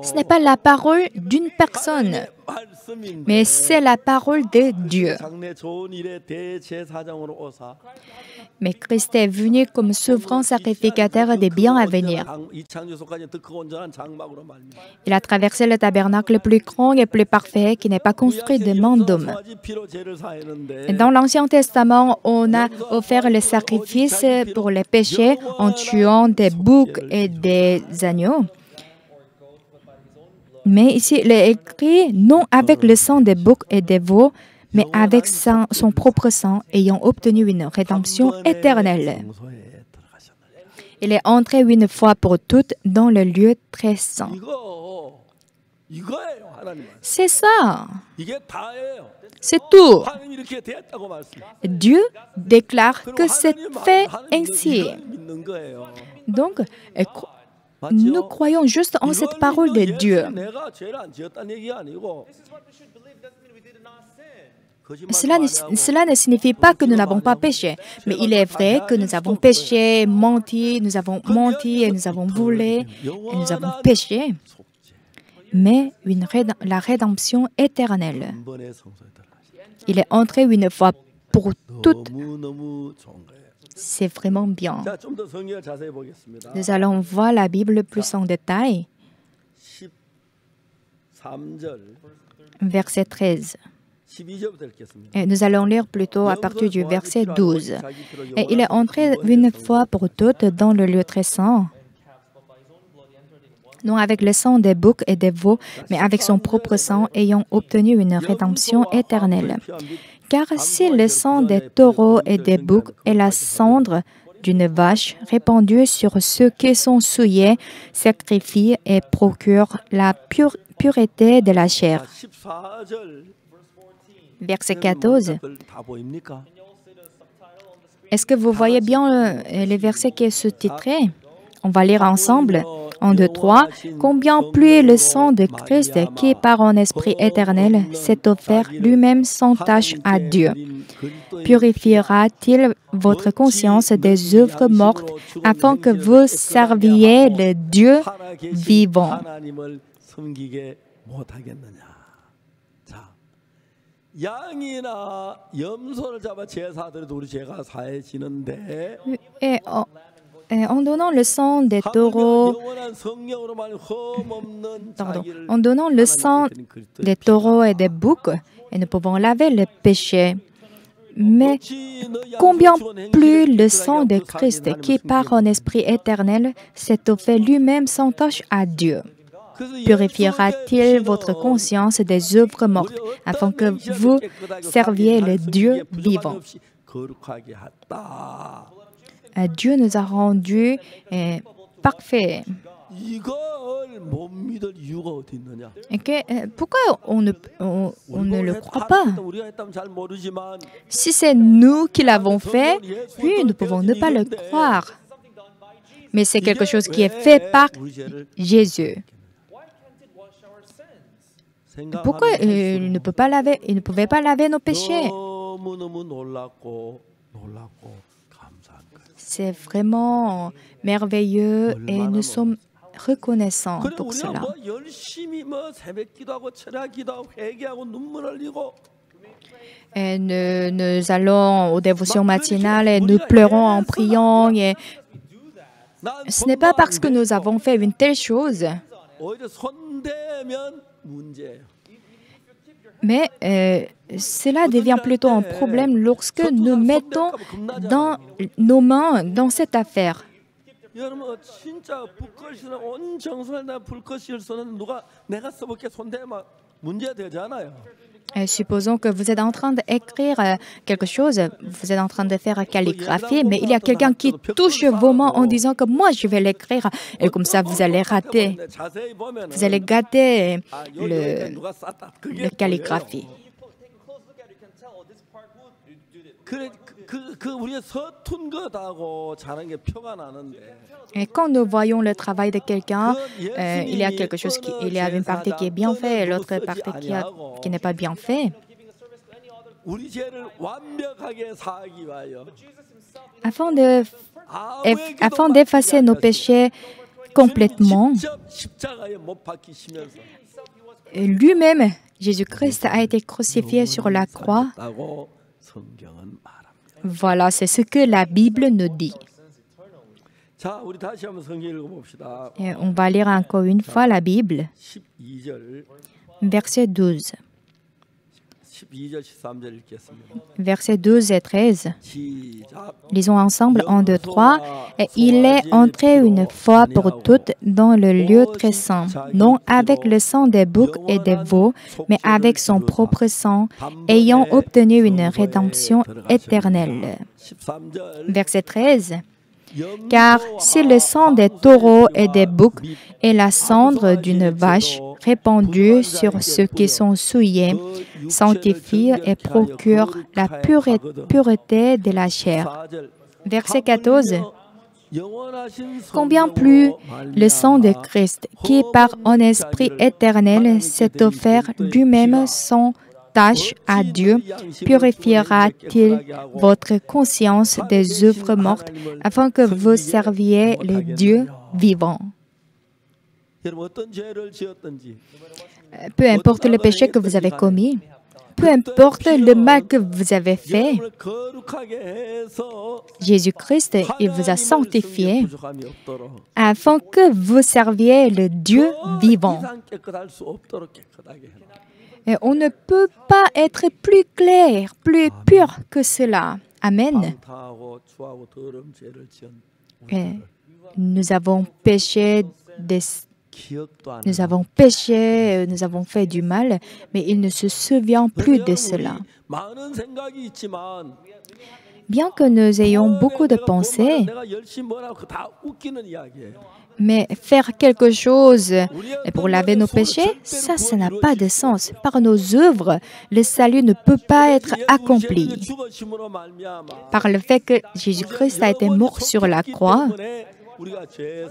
A: Ce n'est pas la parole d'une personne, mais c'est la parole de Dieu. Mais Christ est venu comme souverain sacrificateur des biens à venir. Il a traversé le tabernacle le plus grand et plus parfait qui n'est pas construit de main d'homme. Dans l'Ancien Testament, on a offert le sacrifice pour les péchés en tuant des boucs et des agneaux. Mais ici, il est écrit non avec le sang des boucs et des veaux, mais avec son propre sang, ayant obtenu une rédemption éternelle. Il est entré une fois pour toutes dans le lieu très saint. C'est ça. C'est tout. Dieu déclare que c'est fait ainsi. Donc, nous croyons juste en cette parole de Dieu. Cela ne signifie pas que nous n'avons pas péché, mais il est vrai que nous avons péché, menti, nous avons menti et nous avons volé et nous avons péché. Mais la rédemption éternelle, il est entré une fois pour toutes. C'est vraiment bien. Nous allons voir la Bible plus en détail. Verset 13. Et nous allons lire plutôt à partir du verset 12. Et il est entré une fois pour toutes dans le lieu très saint, non avec le sang des boucs et des veaux, mais avec son propre sang, ayant obtenu une rédemption éternelle. Car si le sang des taureaux et des boucs et la cendre d'une vache répandue sur ceux qui sont souillés sacrifient et procurent la pureté de la chair. Verset 14. Est-ce que vous voyez bien les versets qui sont sous-titrés? On va lire ensemble. 1, 2, 3. Combien plus le sang de Christ, qui par un esprit éternel s'est offert lui-même sans tache à Dieu, purifiera-t-il votre conscience des œuvres mortes afin que vous serviez le Dieu vivant? Et en donnant le sang des taureaux, et des boucs, et nous pouvons laver le péché. Mais combien plus le sang de Christ, qui par un esprit éternel s'est offert lui-même sans tache à Dieu, purifiera-t-il votre conscience des œuvres mortes, afin que vous serviez le Dieu vivant? Dieu nous a rendus parfaits. Pourquoi on ne le croit pas? Si c'est nous qui l'avons fait, oui, nous pouvons ne pas le croire. Mais c'est quelque chose qui est fait par Jésus. Pourquoi il ne pouvait pas laver nos péchés? C'est vraiment merveilleux et nous sommes reconnaissants pour cela. Et nous allons aux dévotions matinales et nous pleurons en priant. Et ce n'est pas parce que nous avons fait une telle chose. Mais cela devient plutôt un problème lorsque nous mettons dans nos mains dans cette affaire. Supposons que vous êtes en train d'écrire quelque chose, vous êtes en train de faire calligraphie, mais il y a quelqu'un qui touche vos mains en disant que moi je vais l'écrire, et comme ça vous allez rater, vous allez gâter le calligraphie. Et quand nous voyons le travail de quelqu'un, il y a quelque chose il y a une partie qui est bien faite et l'autre partie qui n'est pas bien faite. Afin d'effacer nos péchés complètement, lui-même, Jésus-Christ a été crucifié sur la croix. Voilà, c'est ce que la Bible nous dit. Et on va lire encore une fois la Bible. Verset 12. Versets 12 et 13. Lisons ensemble 1, 2, 3. Et il est entré une fois pour toutes dans le lieu très saint, non avec le sang des boucs et des veaux, mais avec son propre sang, ayant obtenu une rédemption éternelle. Verset 13. Car si le sang des taureaux et des boucs et la cendre d'une vache répandue sur ceux qui sont souillés sanctifient et procurent la pureté de la chair. Verset 14. Combien plus le sang de Christ, qui par un esprit éternel s'est offert lui-même sans tâche à Dieu purifiera-t-il votre conscience des œuvres mortes afin que vous serviez le Dieu vivant? Peu importe le péché que vous avez commis, peu importe le mal que vous avez fait, Jésus-Christ, il vous a sanctifié afin que vous serviez le Dieu vivant. Et on ne peut pas être plus clair, plus pur que cela. Amen. Et nous avons péché, nous avons fait du mal, mais il ne se souvient plus de cela. Bien que nous ayons beaucoup de pensées, mais faire quelque chose pour laver nos péchés, ça n'a pas de sens. Par nos œuvres, le salut ne peut pas être accompli. Par le fait que Jésus-Christ a été mort sur la croix,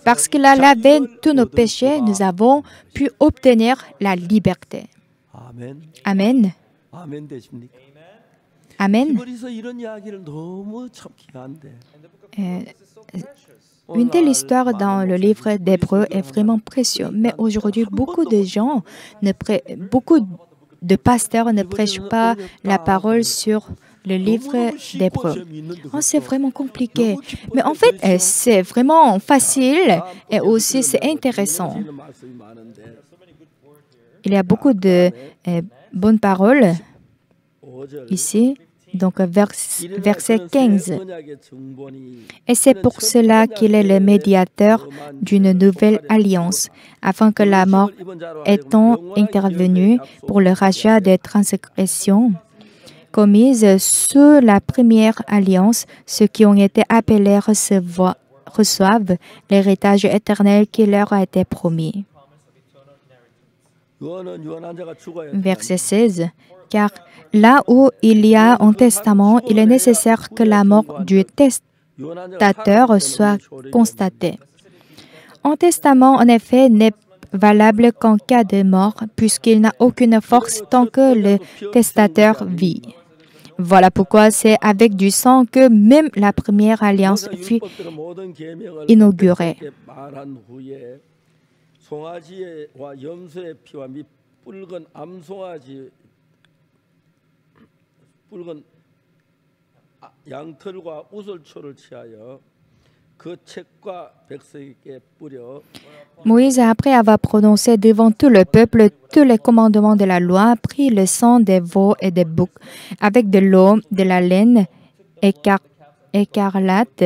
A: parce qu'il a lavé tous nos péchés, nous avons pu obtenir la liberté. Amen. Amen. Une telle histoire dans le livre d'Hébreux est vraiment précieuse. Mais aujourd'hui, beaucoup de pasteurs ne prêchent pas la parole sur le livre d'Hébreux. Oh, c'est vraiment compliqué. Mais en fait, c'est vraiment facile et aussi c'est intéressant. Il y a beaucoup de bonnes paroles ici. Donc, verset 15. Et c'est pour cela qu'il est le médiateur d'une nouvelle alliance, afin que la mort étant intervenue pour le rachat des transgressions commises sous la première alliance, ceux qui ont été appelés reçoivent l'héritage éternel qui leur a été promis. Verset 16. Car là où il y a un testament, il est nécessaire que la mort du testateur soit constatée. Un testament, en effet, n'est valable qu'en cas de mort, puisqu'il n'a aucune force tant que le testateur vit. Voilà pourquoi c'est avec du sang que même la première alliance fut inaugurée. Moïse, après avoir prononcé devant tout le peuple tous les commandements de la loi, prit le sang des veaux et des boucs avec de l'eau, de la laine écarlate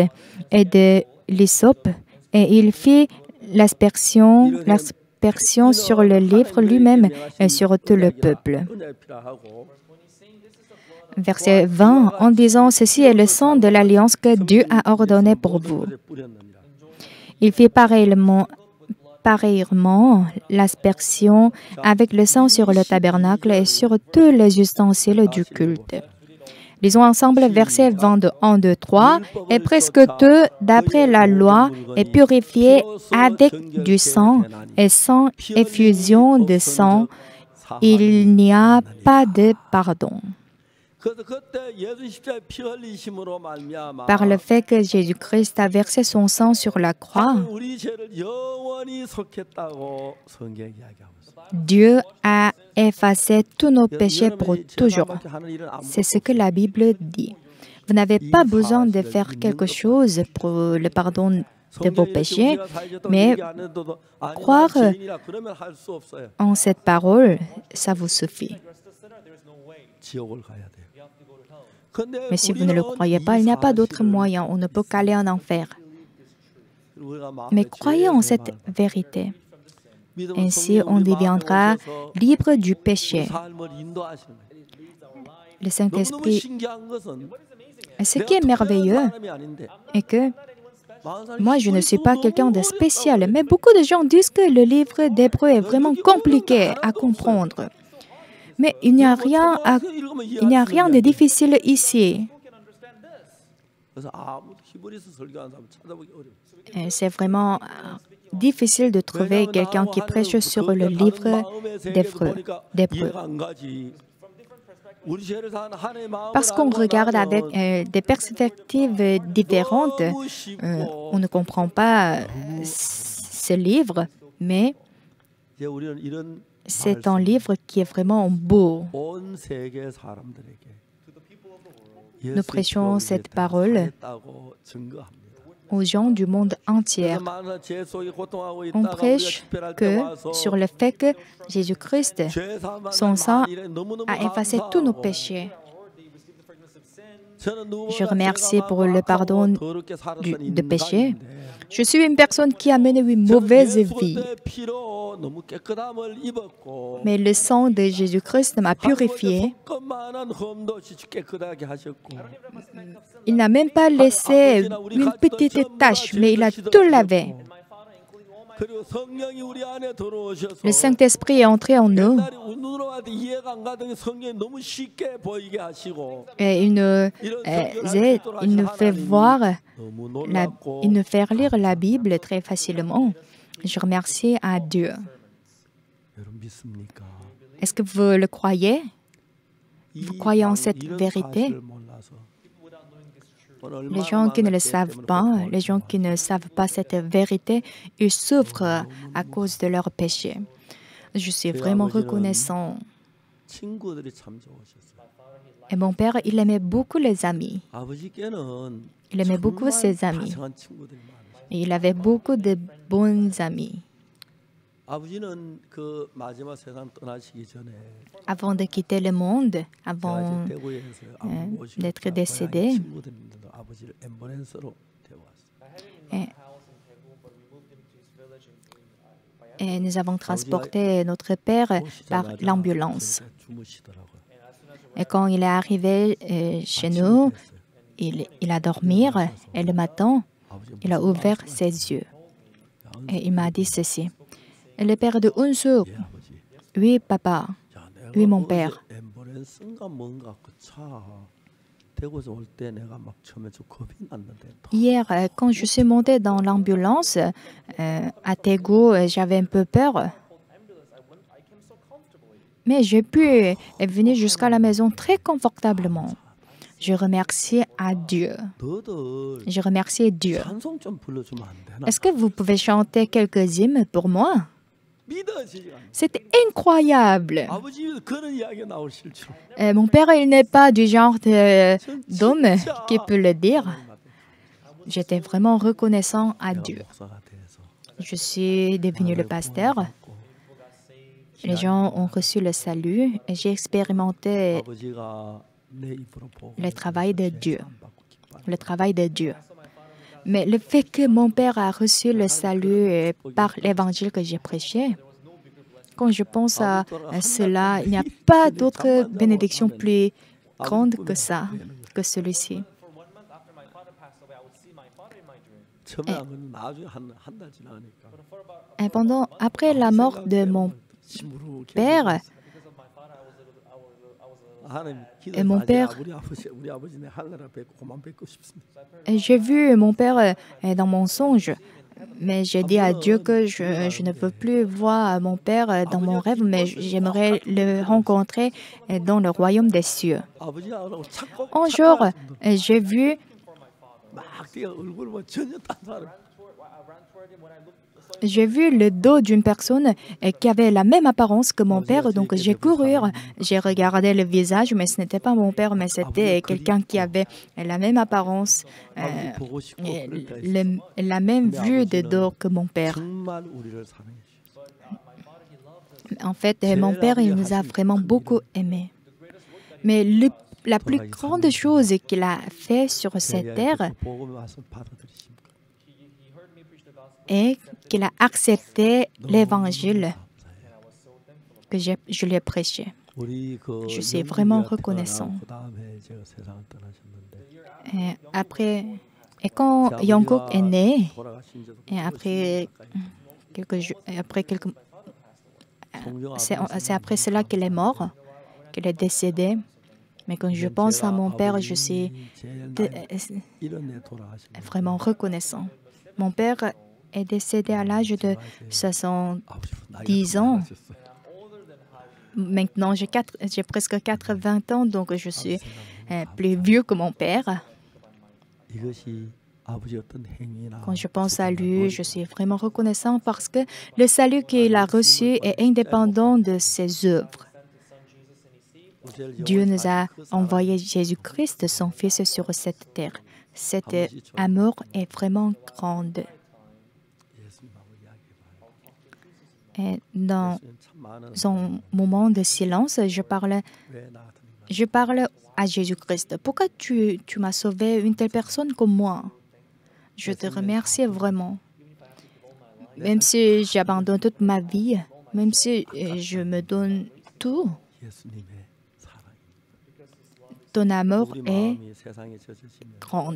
A: et de l'hysope, et il fit l'aspersion sur le livre lui-même et sur tout le peuple. Verset 20, en disant, « Ceci est le sang de l'alliance que Dieu a ordonné pour vous. » Il fit pareillement l'aspersion avec le sang sur le tabernacle et sur tous les ustensiles du culte. Lisons ensemble verset 22, 1, 2, 3. « Et presque tout, d'après la loi, est purifié avec du sang, et sans effusion de sang, il n'y a pas de pardon. » Par le fait que Jésus-Christ a versé son sang sur la croix, Dieu a effacé tous nos péchés pour toujours. C'est ce que la Bible dit. Vous n'avez pas besoin de faire quelque chose pour le pardon de vos péchés, mais croire en cette parole, ça vous suffit. Mais si vous ne le croyez pas, il n'y a pas d'autre moyen. On ne peut qu'aller en enfer. Mais croyez en cette vérité. Ainsi, on deviendra libre du péché. Le Saint-Esprit. Ce qui est merveilleux est que moi, je ne suis pas quelqu'un de spécial, mais beaucoup de gens disent que le livre d'Hébreux est vraiment compliqué à comprendre. Mais il n'y a rien de difficile ici. C'est vraiment difficile de trouver quelqu'un qui prêche sur le livre d'Hébreux. Parce qu'on regarde avec des perspectives différentes, on ne comprend pas ce livre, mais c'est un livre qui est vraiment beau. Nous prêchons cette parole aux gens du monde entier. On prêche sur le fait que Jésus-Christ, son sang, a effacé tous nos péchés. Je remercie pour le pardon de péché. Je suis une personne qui a mené une mauvaise vie. Mais le sang de Jésus-Christ m'a purifié. Il n'a même pas laissé une petite tache, mais il a tout lavé. Le Saint-Esprit est entré en nous. Et il nous fait voir, il nous fait lire la Bible très facilement. Je remercie à Dieu. Est-ce que vous le croyez? Vous croyez en cette vérité? Les gens qui ne le savent pas, les gens qui ne savent pas cette vérité, ils souffrent à cause de leurs péchés. Je suis vraiment reconnaissant. Et mon père, il aimait beaucoup les amis. Il aimait beaucoup ses amis. Et il avait beaucoup de bons amis. Avant de quitter le monde, avant d'être décédé, et nous avons transporté notre père par l'ambulance. Et quand il est arrivé chez nous, il a dormi et le matin, il a ouvert ses yeux. Et il m'a dit ceci. Le père de Unsu, oui papa, oui mon père. Hier, quand je suis montée dans l'ambulance à Daegu, j'avais un peu peur. Mais j'ai pu venir jusqu'à la maison très confortablement. Je remercie à Dieu. Je remercie Dieu. Est-ce que vous pouvez chanter quelques hymnes pour moi? C'est incroyable. Mon père, il n'est pas du genre d'homme qui peut le dire. J'étais vraiment reconnaissant à Dieu. Je suis devenu le pasteur. Les gens ont reçu le salut et j'ai expérimenté le travail de Dieu. Le travail de Dieu. Mais le fait que mon père a reçu le salut par l'évangile que j'ai prêché, quand je pense à cela, il n'y a pas d'autre bénédiction plus grande que ça, que celui-ci. Et après la mort de mon père, j'ai vu mon père dans mon songe, mais j'ai dit à Dieu que je ne veux plus voir mon père dans mon rêve, mais j'aimerais le rencontrer dans le royaume des cieux. Un jour, j'ai vu le dos d'une personne qui avait la même apparence que mon père, donc j'ai couru, j'ai regardé le visage, mais ce n'était pas mon père, mais c'était quelqu'un qui avait la même apparence, la même vue de dos que mon père. En fait, mon père, il nous a vraiment beaucoup aimés. Mais la plus grande chose qu'il a fait sur cette terre est qu'il a accepté l'évangile que je lui ai prêché. Je suis vraiment reconnaissant. Et quand Jungkook est né, c'est après cela qu'il est mort, qu'il est décédé. Mais quand je pense à mon père, je suis vraiment reconnaissant. Mon père est décédé à l'âge de 70 ans. Maintenant, j'ai presque 80 ans, donc je suis plus vieux que mon père. Quand je pense à lui, je suis vraiment reconnaissant parce que le salut qu'il a reçu est indépendant de ses œuvres. Dieu nous a envoyé Jésus-Christ, son Fils, sur cette terre. Cet amour est vraiment grand. Et dans un moment de silence, je parle à Jésus-Christ. Pourquoi tu m'as sauvé une telle personne comme moi? Je te remercie vraiment. Même si j'abandonne toute ma vie, même si je me donne tout, ton amour est grand.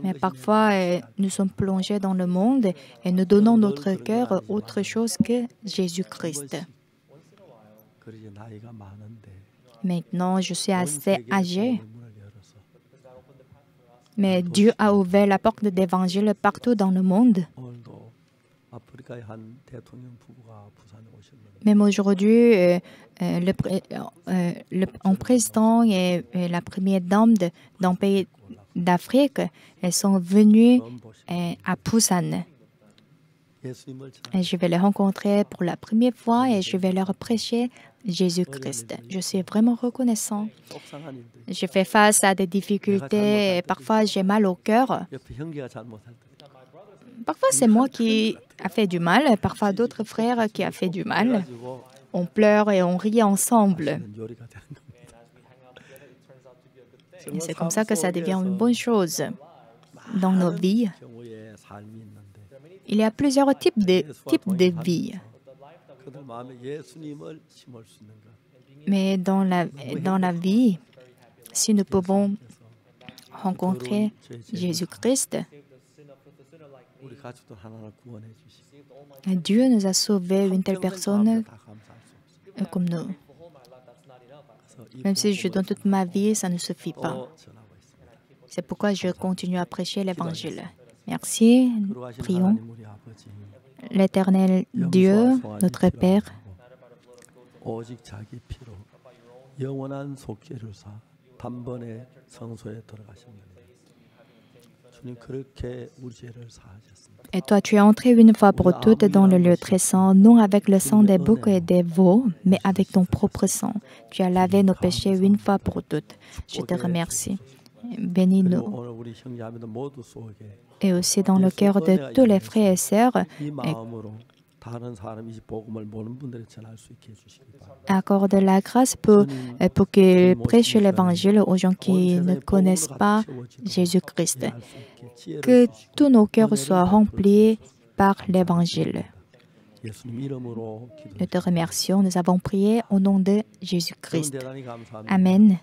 A: Mais parfois, nous sommes plongés dans le monde et nous donnons notre cœur autre chose que Jésus-Christ. Maintenant, je suis assez âgé. Mais Dieu a ouvert la porte de l'Évangile partout dans le monde. Même aujourd'hui, un président et la première dame d'un pays d'Afrique, elles sont venues à Busan. Et je vais les rencontrer pour la première fois et je vais leur prêcher Jésus-Christ. Je suis vraiment reconnaissant. Je fais face à des difficultés et parfois j'ai mal au cœur. Parfois c'est moi qui a fait du mal, parfois d'autres frères qui a fait du mal. On pleure et on rit ensemble. Et c'est comme ça que ça devient une bonne chose dans nos vies. Il y a plusieurs types de vie. Mais dans la vie, si nous pouvons rencontrer Jésus-Christ, Dieu nous a sauvés une telle personne comme nous. Même si je donne toute ma vie, ça ne suffit pas. C'est pourquoi je continue à prêcher l'Évangile. Merci. Prions. L'Éternel Dieu, notre Père, et toi, tu es entré une fois pour toutes dans le lieu très saint, non avec le sang des boucs et des veaux, mais avec ton propre sang. Tu as lavé nos péchés une fois pour toutes. Je te remercie. Bénis-nous. Et aussi dans le cœur de tous les frères et sœurs, accorde la grâce pour qu'ils prêchent l'Évangile aux gens qui ne connaissent pas Jésus-Christ. Que tous nos cœurs soient remplis par l'Évangile. Nous te remercions, nous avons prié au nom de Jésus-Christ. Amen.